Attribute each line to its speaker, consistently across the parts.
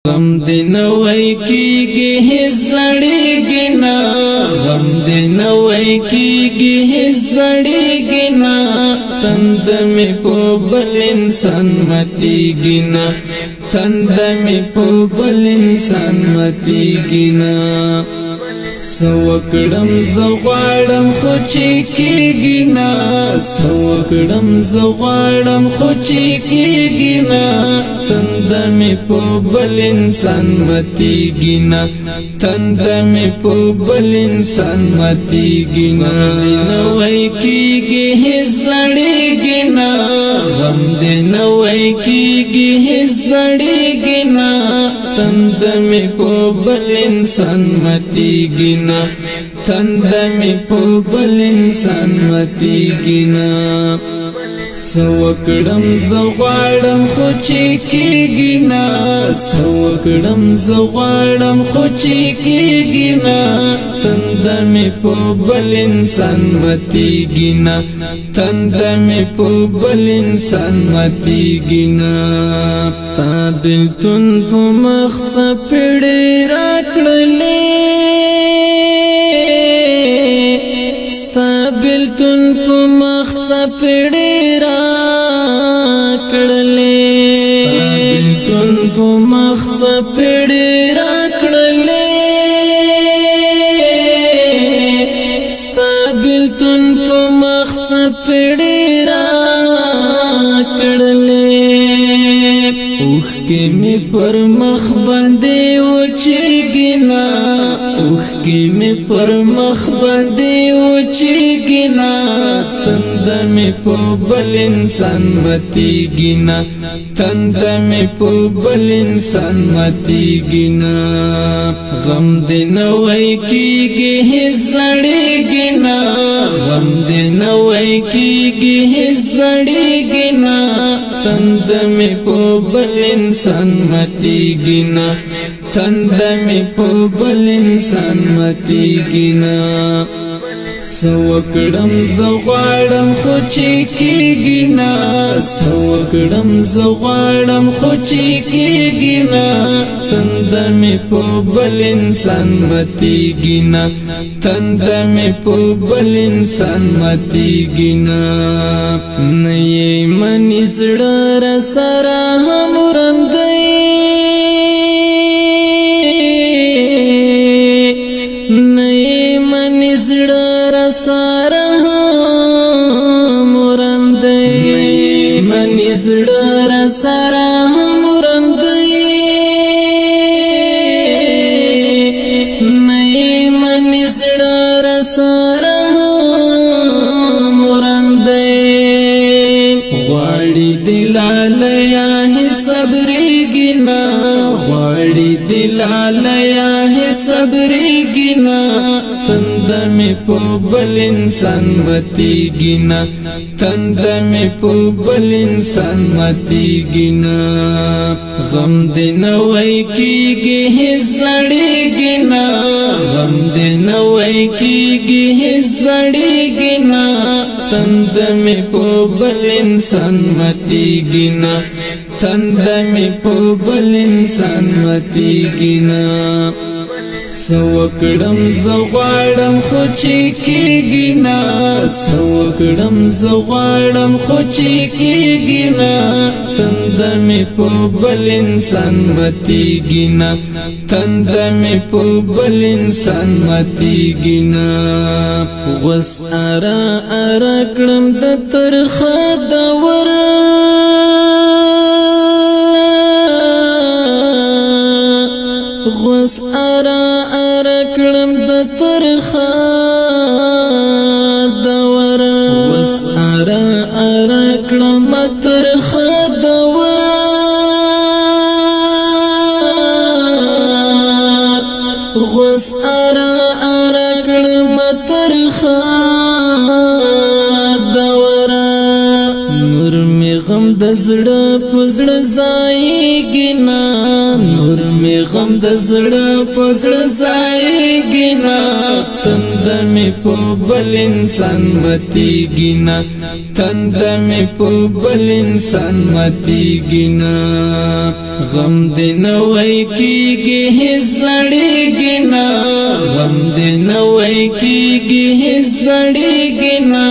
Speaker 1: غم دې نه وای کیږي زړېږي نه غم دې نه وای کیږي زړېږي نه تند مې په بل انسان متیږي نه تند مې په بل انسان متیږي نه سوکړم زغړم خو چې کېږي نه سوکړم زغړم خو چې کېږي نه تند مې په بل انسان متیږي نه تند مې په بل انسان متیږي نه نه وای کېږي زړېږي نه غم دې نه وای کېږي زړېږي نه تند مې په بل انسان متیږي نه تند مې په بل انسان متیږي نه سوکړم زغړم خو چې کېږي نه سوکړم زغړم خو چې کېږي نه تند مې په بل انسان متیږي نه تند مې په بل انسان متیږي نه تا بلتون په مخ څپړې راکړلې ستا بلتون په مخ څپړې راکړلې ستا بلتون په مخ څپړې راکړلې ستا بلتون په مخ څپړې راکړلې اوښکې مې پر مخ باندې وچېږي نه اوښکې مې پر مخ باندې وچېږي نه تند مې په بل انسان متیږي نه تند مې په بل انسان متیږي نه غم دې نه وای کېږي زړېږي نه غم دې نه وای کېږي زړېږي نه تند مې په بل انسان متیږي نه تند مې په بل انسان متیږي نه سوکړم زغړم خو چې کېږي نه سوکړم زغړم خو چې کېږي نه تند مې په بل انسان متیږي نه تند مې په بل انسان متیږي نه نه یې منې زړه راسره هم ورندی نه یې منې زړه سارا مرندی منی زړه سارا مرندی نئی منی زړه سارا مرندی غواړي دلالیا صبرېږي نه غواړي دلالیا صبرېږي نه تند مې په بل انسان متیږي نه تند مې په بل انسان متیږي نه غم دې نه وای کېږي زړېږي نه غم دې نه وای کېږي زړېږي نه تند مې په بل انسان متیږي نه تند مې په بل انسان متیږي نه سوکړم زغړم خو چې کېږي نه سوکړم زغړم خو چې کېږي نه تند مې په بل انسان متیږي نه تند مې په بل انسان متیږي نه غوس اره اره کړم د ترخه دور غوس اره اره کړم د ترخه دور غوس اره اره کړم ترخه دور غوس اره اره کړم ترخه دور نور می غم د زړه په زړه ځایږي نه نور می غم د زړه په زړه ځایږي نه تند تند می په بل انسان متیږي نه تند می په بل انسان متیږي نه غم دې نه وای کیږي هیڅ زړیږي نه غم دې نه وای کیږي هیڅ زړیږي نه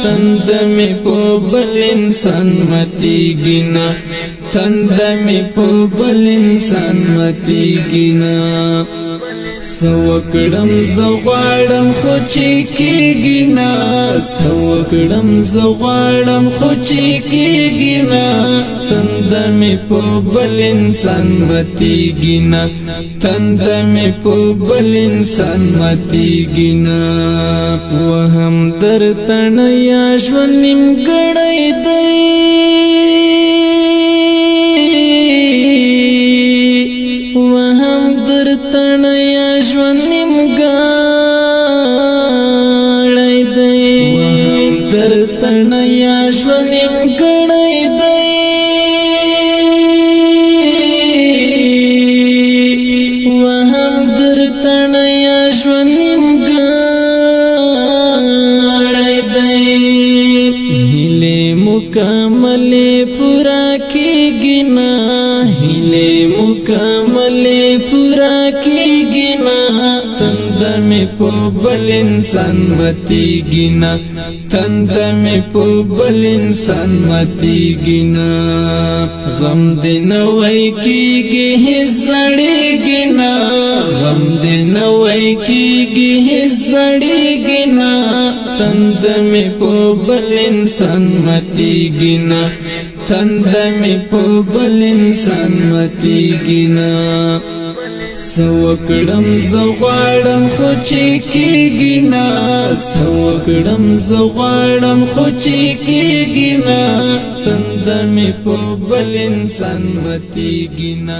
Speaker 1: تند می په بل انسان متیږي نه تند می په بل انسان متیږي نه سوکړم زغړم خو چې کېږي نه سوکړم زغړم خو چې کېږي نه تند می په بل انسان متیږي نه تند می په بل انسان متیږي نه وهم درته نه یا ژوند نیمګړی دی وهم درته نه یا ژوند نیمګړی دی وهم درته نه یا ژوند نیمګړی دی وهم درته نه یا ژوند نیمګړی دی هیلې مکملې پوره کېږي نه هیلې مکملې پوره کېږي نه تند می په بل انسان متیږي نه تند می په بل انسان متیږي نه غم دې نه وای کېږي هیڅ زړیږي نه غم دې نه وای کېږي هیڅ زړیږي نه تند می په بل انسان متیږي نه تند می په بل انسان متیږي نه سوکړم زغړم خو چې کېږي نه سوکړم زغړم خو چې کېږي نه تند می په بل انسان متیږي نه